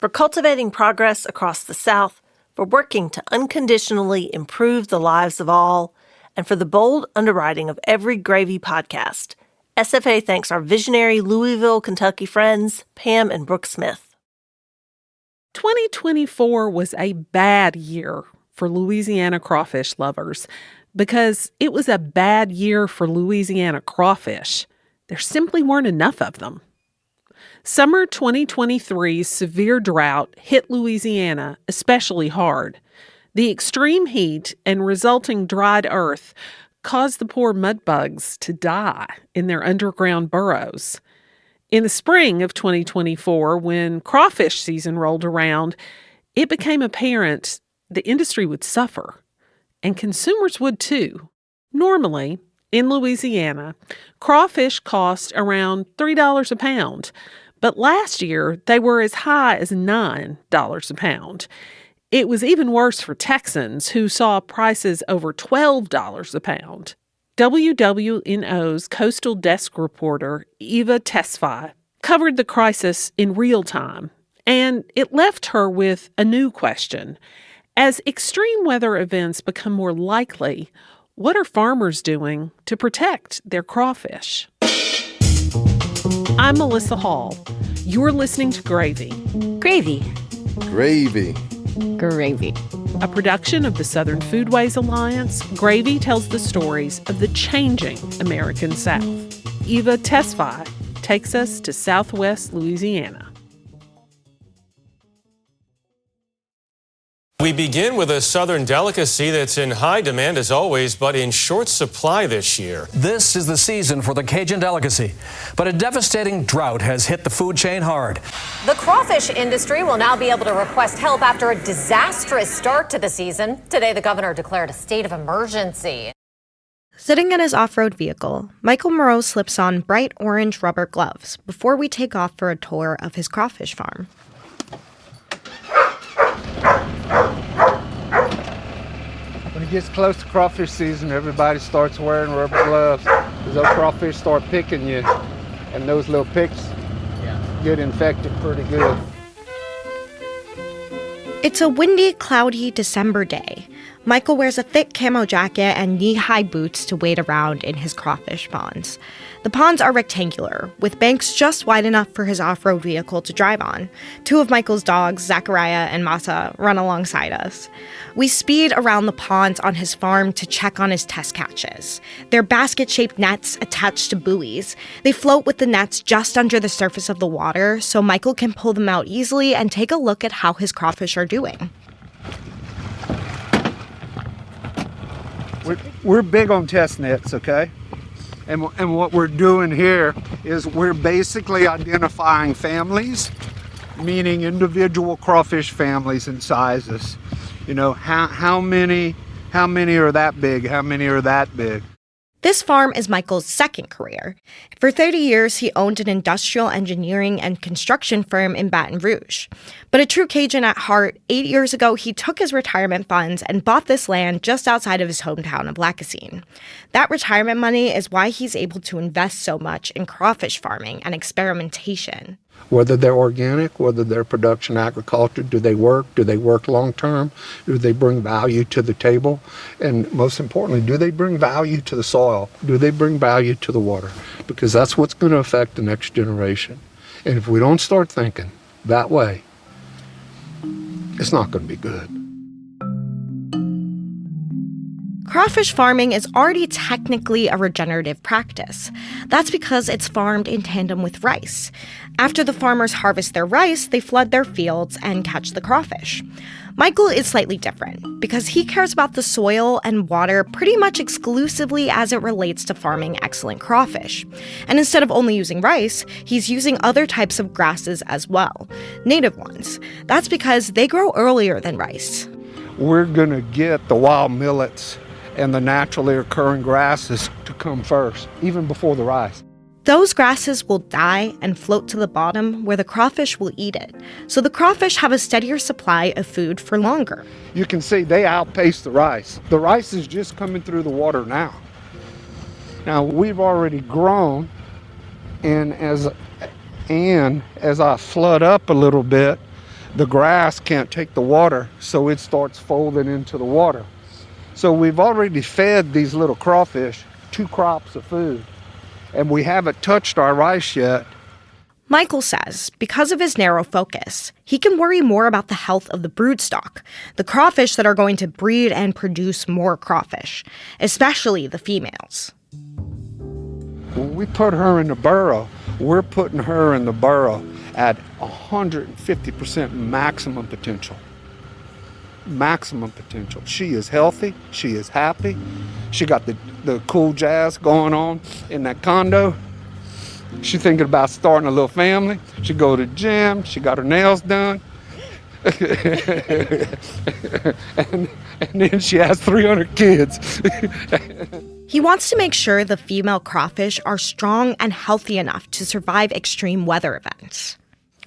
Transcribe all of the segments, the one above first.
for cultivating progress across the South, for working to unconditionally improve the lives of all, and for the bold underwriting of every Gravy podcast. SFA thanks our visionary Louisville, Kentucky friends, Pam and Brooke Smith. 2024 was a bad year for Louisiana crawfish lovers because it was a bad year for Louisiana crawfish. There simply weren't enough of them. Summer 2023's severe drought hit Louisiana especially hard. The extreme heat and resulting dried earth caused the poor mudbugs to die in their underground burrows. In the spring of 2024, when crawfish season rolled around, it became apparent the industry would suffer, and consumers would too. Normally, in Louisiana, crawfish cost around $3 a pound, but last year they were as high as $9 a pound. It was even worse for Texans, who saw prices over $12 a pound. WWNO's coastal desk reporter, Eva Tesfaye, covered the crisis in real time, and it left her with a new question. As extreme weather events become more likely, what are farmers doing to protect their crawfish? I'm Melissa Hall. You're listening to Gravy. Gravy. Gravy. Gravy. A production of the Southern Foodways Alliance, Gravy tells the stories of the changing American South. Eva Tesfaye takes us to Southwest Louisiana. We begin with a southern delicacy that's in high demand as always, but in short supply this year. This is the season for the Cajun delicacy, but a devastating drought has hit the food chain hard. The crawfish industry will now be able to request help after a disastrous start to the season. Today, the governor declared a state of emergency. Sitting in his off-road vehicle, Michael Moreaux slips on bright orange rubber gloves before we take off for a tour of his crawfish farm. When it gets close to crawfish season, everybody starts wearing rubber gloves because those crawfish start picking you, and those little picks get infected pretty good. It's a windy, cloudy December day. Michael wears a thick camo jacket and knee-high boots to wade around in his crawfish ponds. The ponds are rectangular, with banks just wide enough for his off-road vehicle to drive on. Two of Michael's dogs, Zachariah and Masa, run alongside us. We speed around the ponds on his farm to check on his test catches. They're basket-shaped nets attached to buoys. They float with the nets just under the surface of the water, so Michael can pull them out easily and take a look at how his crawfish are doing. We're big on test nets, okay? And what we're doing here is we're basically identifying families, meaning individual crawfish families and sizes. You know, how many are that big? How many are that big? This farm is Michael's second career. For 30 years, he owned an industrial engineering and construction firm in Baton Rouge. But a true Cajun at heart, 8 years ago, he took his retirement funds and bought this land just outside of his hometown of Lacassine. That retirement money is why he's able to invest so much in crawfish farming and experimentation. Whether they're organic, whether they're production agriculture, do they work long term? Do they bring value to the table? And most importantly, do they bring value to the soil? Do they bring value to the water? Because that's what's going to affect the next generation. And if we don't start thinking that way, it's not going to be good. Crawfish farming is already technically a regenerative practice. That's because it's farmed in tandem with rice. After the farmers harvest their rice, they flood their fields and catch the crawfish. Michael is slightly different because he cares about the soil and water pretty much exclusively as it relates to farming excellent crawfish. And instead of only using rice, he's using other types of grasses as well, native ones. That's because they grow earlier than rice. We're going to get the wild millets and the naturally occurring grasses to come first, even before the rice. Those grasses will die and float to the bottom where the crawfish will eat it, so the crawfish have a steadier supply of food for longer. You can see they outpace the rice. The rice is just coming through the water now. Now we've already grown, and as I flood up a little bit, the grass can't take the water, so it starts folding into the water. So we've already fed these little crawfish 2 crops of food, and we haven't touched our rice yet. Michael says because of his narrow focus, he can worry more about the health of the brood stock, the crawfish that are going to breed and produce more crawfish, especially the females. When we put her in the burrow, we're putting her in the burrow at 150% maximum potential. Maximum potential. She is healthy. She is happy. She got the cool jazz going on in that condo. She's thinking about starting a little family. She go to the gym. She got her nails done. and then she has 300 kids. He wants to make sure the female crawfish are strong and healthy enough to survive extreme weather events.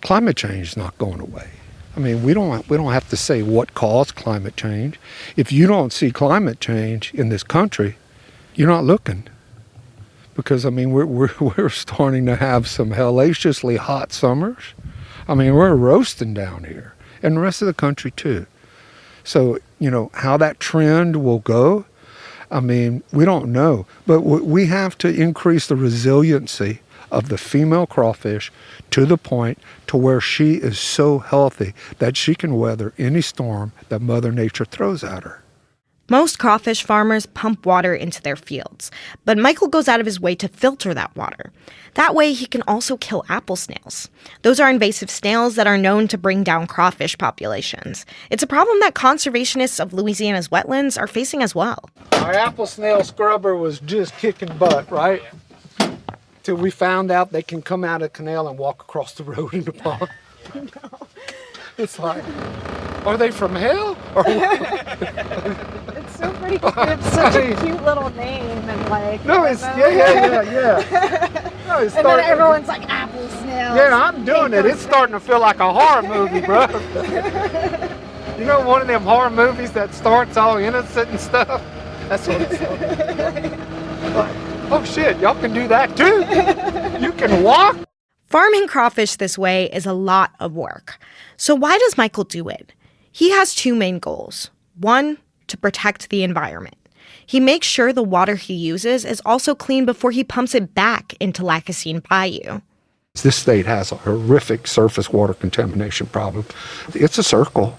Climate change is not going away. I mean, we don't have to say what caused climate change. If you don't see climate change in this country, you're not looking. Because I mean, we're starting to have some hellaciously hot summers. I mean, we're roasting down here, and the rest of the country too. So how that trend will go, I mean, we don't know. But we have to increase the resiliency of the female crawfish to the point to where she is so healthy that she can weather any storm that Mother Nature throws at her. Most crawfish farmers pump water into their fields, but Michael goes out of his way to filter that water. That way he can also kill apple snails. Those are invasive snails that are known to bring down crawfish populations. It's a problem that conservationists of Louisiana's wetlands are facing as well. Our apple snail scrubber was just kicking butt, right? Till we found out they can come out of the canal and walk across the road in the pond. No. It's like, are they from hell? It's so pretty cute. It's such a cute little name and like. No, it's yeah. No, it's and then everyone's like apple snails. Yeah, I'm doing it. It's starting to feel like a horror movie, bro. You know, one of them horror movies that starts all innocent and stuff. That's what it's like. Oh shit, y'all can do that too. You can walk. Farming crawfish this way is a lot of work. So why does Michael do it? He has 2 main goals. 1, to protect the environment. He makes sure the water he uses is also clean before he pumps it back into Lacassine Bayou. This state has a horrific surface water contamination problem. It's a circle.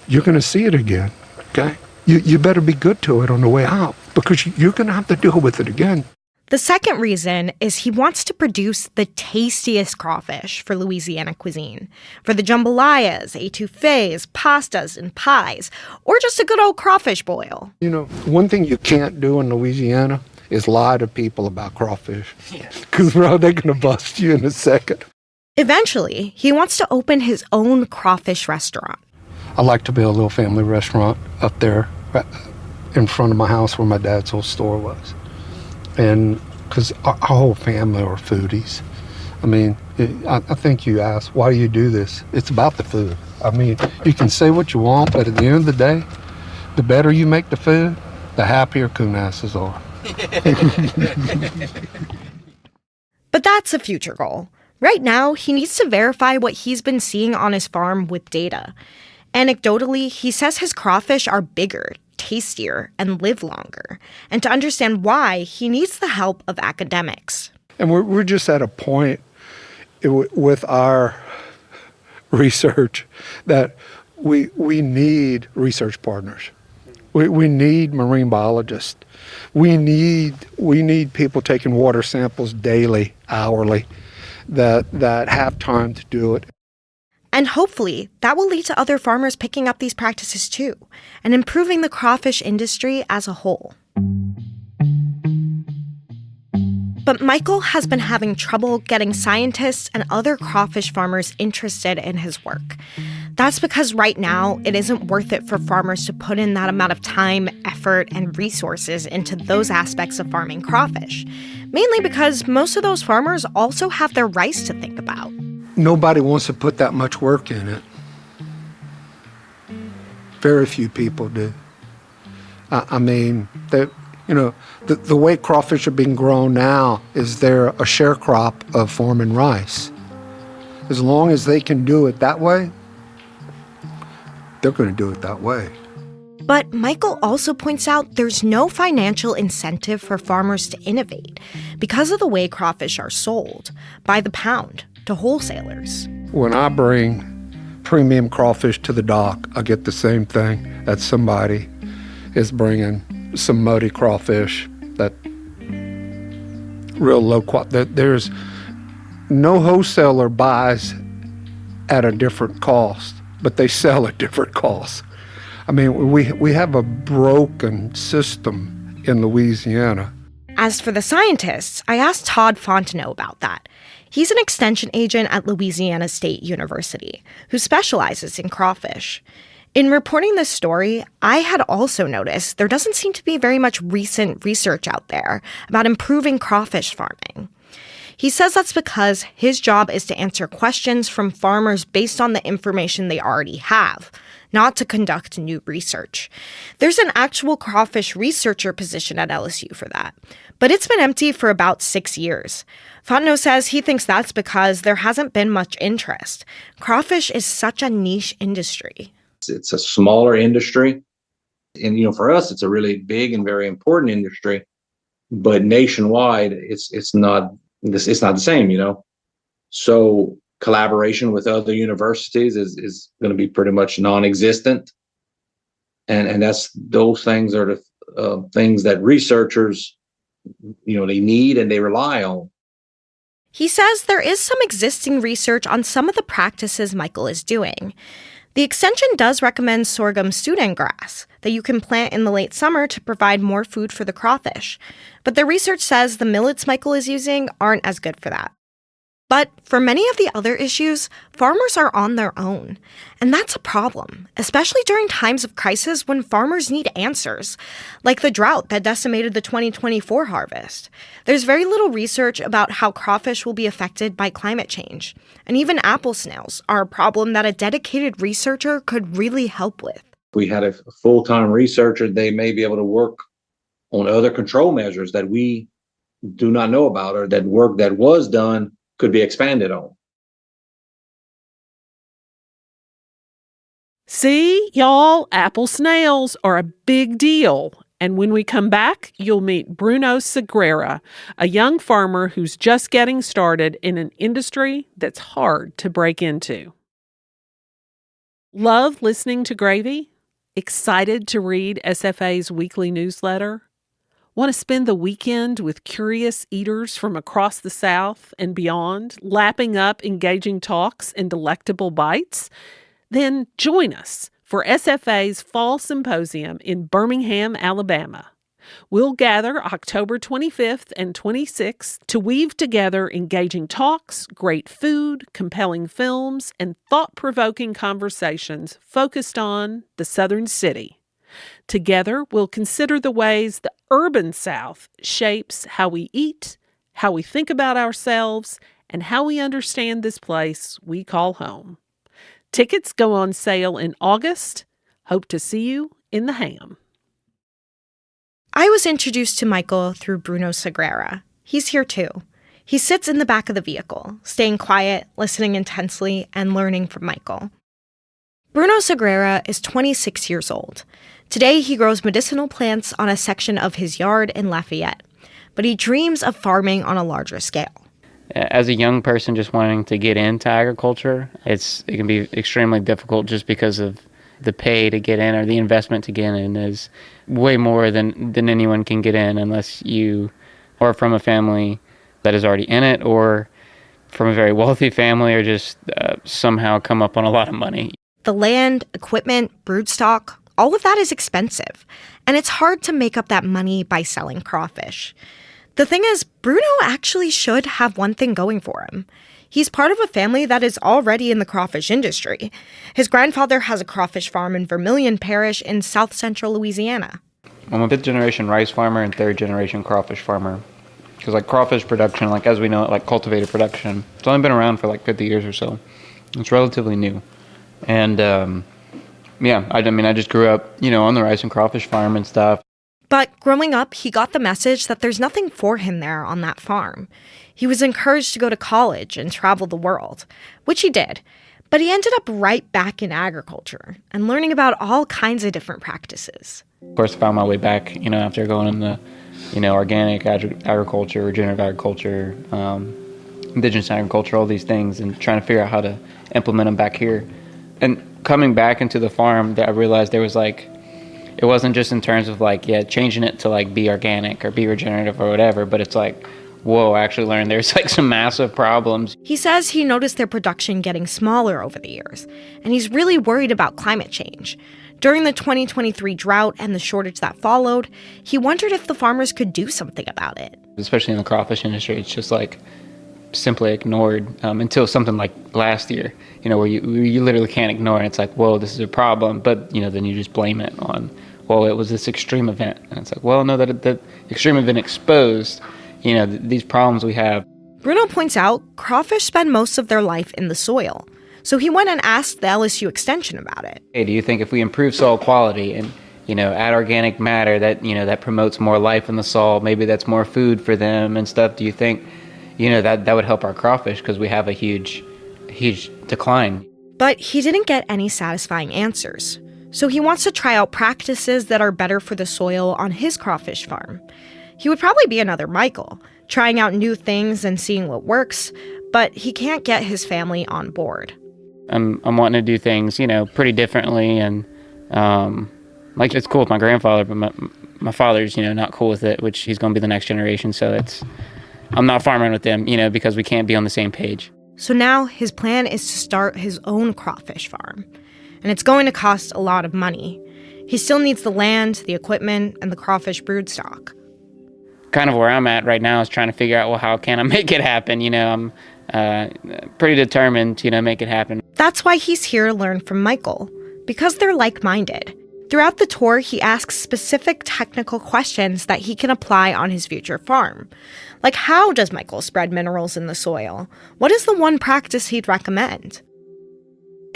You're going to see it again, okay? You better be good to it on the way out because you're going to have to deal with it again. The second reason is he wants to produce the tastiest crawfish for Louisiana cuisine. For the jambalayas, étouffées, pastas, and pies, or just a good old crawfish boil. You know, one thing you can't do in Louisiana is lie to people about crawfish. Because, bro, they're going to bust you in a second. Eventually, he wants to open his own crawfish restaurant. I'd like to build a little family restaurant up there in front of my house where my dad's old store was. And because our whole family are foodies. I mean, I think you asked, why do you do this? It's about the food. I mean, you can say what you want, but at the end of the day, the better you make the food, the happier coon asses are. But that's a future goal. Right now, he needs to verify what he's been seeing on his farm with data. Anecdotally, he says his crawfish are bigger, tastier, and live longer. And to understand why, he needs the help of academics. And we're just at a point with our research that we need research partners. We need marine biologists. We need people taking water samples daily, hourly, that have time to do it. And hopefully, that will lead to other farmers picking up these practices too, and improving the crawfish industry as a whole. But Michael has been having trouble getting scientists and other crawfish farmers interested in his work. That's because right now, it isn't worth it for farmers to put in that amount of time, effort, and resources into those aspects of farming crawfish. Mainly because most of those farmers also have their rice to think about. Nobody wants to put that much work in it. Very few people do. I mean, the way crawfish are being grown now is they're a share crop of farming rice. As long as they can do it that way, they're going to do it that way. But Michael also points out there's no financial incentive for farmers to innovate because of the way crawfish are sold, by the pound, to wholesalers. When I bring premium crawfish to the dock, I get the same thing that somebody is bringing some muddy crawfish that real low quality. There's no wholesaler buys at a different cost, but they sell at different costs. I mean, we have a broken system in Louisiana. As for the scientists, I asked Todd Fontenot about that. He's an extension agent at Louisiana State University who specializes in crawfish. In reporting this story, I had also noticed there doesn't seem to be very much recent research out there about improving crawfish farming. He says that's because his job is to answer questions from farmers based on the information they already have, not to conduct new research. There's an actual crawfish researcher position at LSU for that, but it's been empty for about 6 years. Fontenot says he thinks that's because there hasn't been much interest. Crawfish is such a niche industry. It's a smaller industry. And, for us, it's a really big and very important industry. But nationwide, it's not the same, So collaboration with other universities is going to be pretty much non-existent. And those things are the things that researchers, they need and they rely on. He says there is some existing research on some of the practices Michael is doing. The extension does recommend sorghum Sudan grass that you can plant in the late summer to provide more food for the crawfish. But the research says the millets Michael is using aren't as good for that. But for many of the other issues, farmers are on their own. And that's a problem, especially during times of crisis when farmers need answers, like the drought that decimated the 2024 harvest. There's very little research about how crawfish will be affected by climate change. And even apple snails are a problem that a dedicated researcher could really help with. If we had a full-time researcher, they may be able to work on other control measures that we do not know about, or that work that was done could be expanded on. See, y'all, apple snails are a big deal. And when we come back, you'll meet Bruno Segrera, a young farmer who's just getting started in an industry that's hard to break into. Love listening to Gravy? Excited to read SFA's weekly newsletter? Want to spend the weekend with curious eaters from across the South and beyond, lapping up engaging talks and delectable bites? Then join us for SFA's Fall Symposium in Birmingham, Alabama. We'll gather October 25th and 26th to weave together engaging talks, great food, compelling films, and thought-provoking conversations focused on the Southern city. Together, we'll consider the ways the urban South shapes how we eat, how we think about ourselves, and how we understand this place we call home. Tickets go on sale in August. Hope to see you in the ham. I was introduced to Michael through Bruno Segrera. He's here too. He sits in the back of the vehicle, staying quiet, listening intensely, and learning from Michael. Bruno Segrera is 26 years old. Today, he grows medicinal plants on a section of his yard in Lafayette, but he dreams of farming on a larger scale. As a young person just wanting to get into agriculture, it can be extremely difficult just because of the pay to get in, or the investment to get in is way more than anyone can get in unless you are from a family that is already in it, or from a very wealthy family, or just somehow come up on a lot of money. The land, equipment, broodstock, all of that is expensive, and it's hard to make up that money by selling crawfish. The thing is, Bruno actually should have one thing going for him. He's part of a family that is already in the crawfish industry. His grandfather has a crawfish farm in Vermilion Parish in south central Louisiana. I'm a fifth-generation rice farmer and third-generation crawfish farmer. Because crawfish production, as we know it, cultivated production, it's only been around for 50 years or so. It's relatively new. And I just grew up, on the rice and crawfish farm and stuff. But growing up, he got the message that there's nothing for him there on that farm. He was encouraged to go to college and travel the world, which he did. But he ended up right back in agriculture and learning about all kinds of different practices. Of course, I found my way back, after going into, organic agriculture, regenerative agriculture, indigenous agriculture, all these things, and trying to figure out how to implement them back here. And coming back into the farm, that I realized there was it wasn't just in terms of changing it to be organic or be regenerative or whatever, but it's whoa, I actually learned there's some massive problems. He says he noticed their production getting smaller over the years, and he's really worried about climate change. During the 2023 drought and the shortage that followed, he wondered if the farmers could do something about it. Especially in the crawfish industry, it's just simply ignored until something like last year, where you literally can't ignore it. It's whoa, this is a problem, but then you just blame it on, well, it was this extreme event. And it's well, no, that extreme event exposed these problems we have. Bruno points out crawfish spend most of their life in the soil. So he went and asked the LSU Extension about it. Hey, do you think if we improve soil quality and, add organic matter that promotes more life in the soil, maybe that's more food for them and stuff, do you think, that would help our crawfish because we have a huge decline? But he didn't get any satisfying answers. So he wants to try out practices that are better for the soil on his crawfish farm. He would probably be another Michael, trying out new things and seeing what works, but he can't get his family on board. I'm wanting to do things, pretty differently, and it's cool with my grandfather, but my father's, not cool with it, which he's going to be the next generation, so I'm not farming with them, because we can't be on the same page. So now his plan is to start his own crawfish farm, and it's going to cost a lot of money. He still needs the land, the equipment, and the crawfish brood stock. Kind of where I'm at right now is trying to figure out, well, how can I make it happen? I'm pretty determined to, make it happen. That's why he's here to learn from Michael, because they're like-minded. Throughout the tour, he asks specific technical questions that he can apply on his future farm. Like, how does Michael spread minerals in the soil? What is the one practice he'd recommend?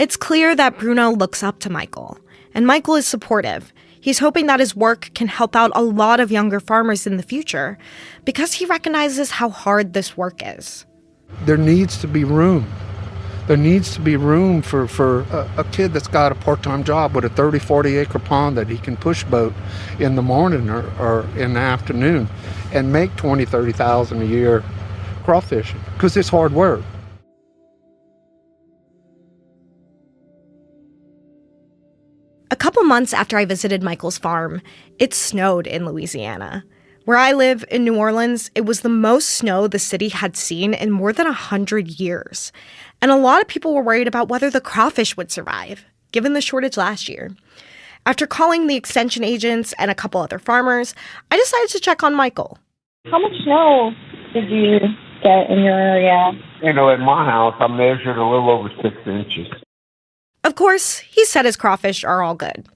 It's clear that Bruno looks up to Michael, and Michael is supportive. He's hoping that his work can help out a lot of younger farmers in the future because he recognizes how hard this work is. There needs to be room. There needs to be room for a kid that's got a part-time job with a 30, 40-acre pond that he can push boat in the morning or in the afternoon and make $20,000, $30,000 a year crawfishing because it's hard work. A couple months after I visited Michael's farm, it snowed in Louisiana. Where I live in New Orleans, it was the most snow the city had seen in more than 100 years. And a lot of people were worried about whether the crawfish would survive, given the shortage last year. After calling the extension agents and a couple other farmers, I decided to check on Michael. How much snow did you get in your area? At my house, I measured a little over 6 inches. Of course, he said his crawfish are all good.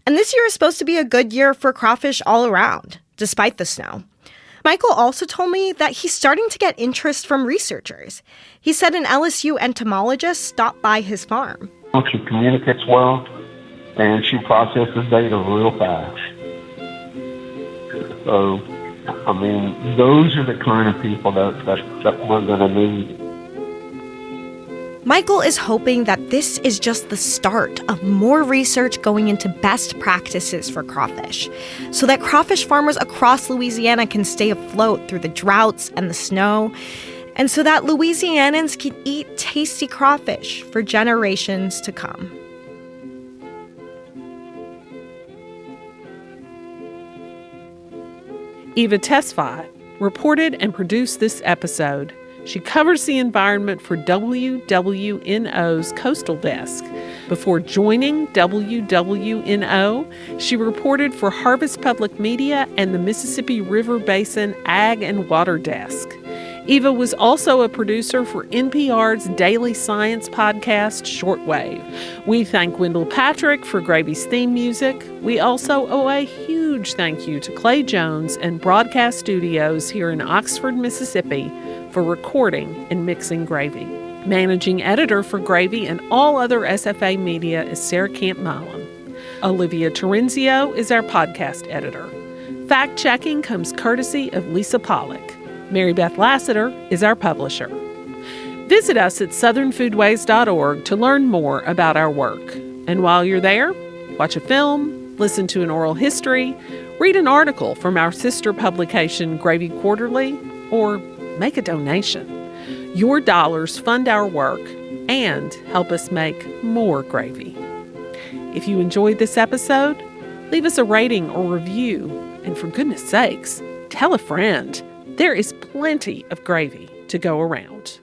And this year is supposed to be a good year for crawfish all around, despite the snow. Michael also told me that he's starting to get interest from researchers. He said an LSU entomologist stopped by his farm. She communicates well, and she processes data real fast. So, those are the kind of people that we're going to need. Michael is hoping that this is just the start of more research going into best practices for crawfish, so that crawfish farmers across Louisiana can stay afloat through the droughts and the snow, and so that Louisianans can eat tasty crawfish for generations to come. Eva Tesfaye reported and produced this episode. She covers the environment for WWNO's Coastal Desk. Before joining WWNO, she reported for Harvest Public Media and the Mississippi River Basin Ag and Water Desk. Eva was also a producer for NPR's daily science podcast, Shortwave. We thank Wendell Patrick for Gravy's theme music. We also owe a huge thank you to Clay Jones and Broadcast Studios here in Oxford, Mississippi, for recording and mixing Gravy. Managing editor for Gravy and all other SFA media is Sarah Camp Milam. Olivia Terenzio is our podcast editor. Fact-checking comes courtesy of Lisa Pollack. Mary Beth Lassiter is our publisher. Visit us at southernfoodways.org to learn more about our work. And while you're there, watch a film, listen to an oral history, read an article from our sister publication, Gravy Quarterly, or make a donation. Your dollars fund our work and help us make more gravy. If you enjoyed this episode, leave us a rating or review. And for goodness sakes, tell a friend. There is plenty of gravy to go around.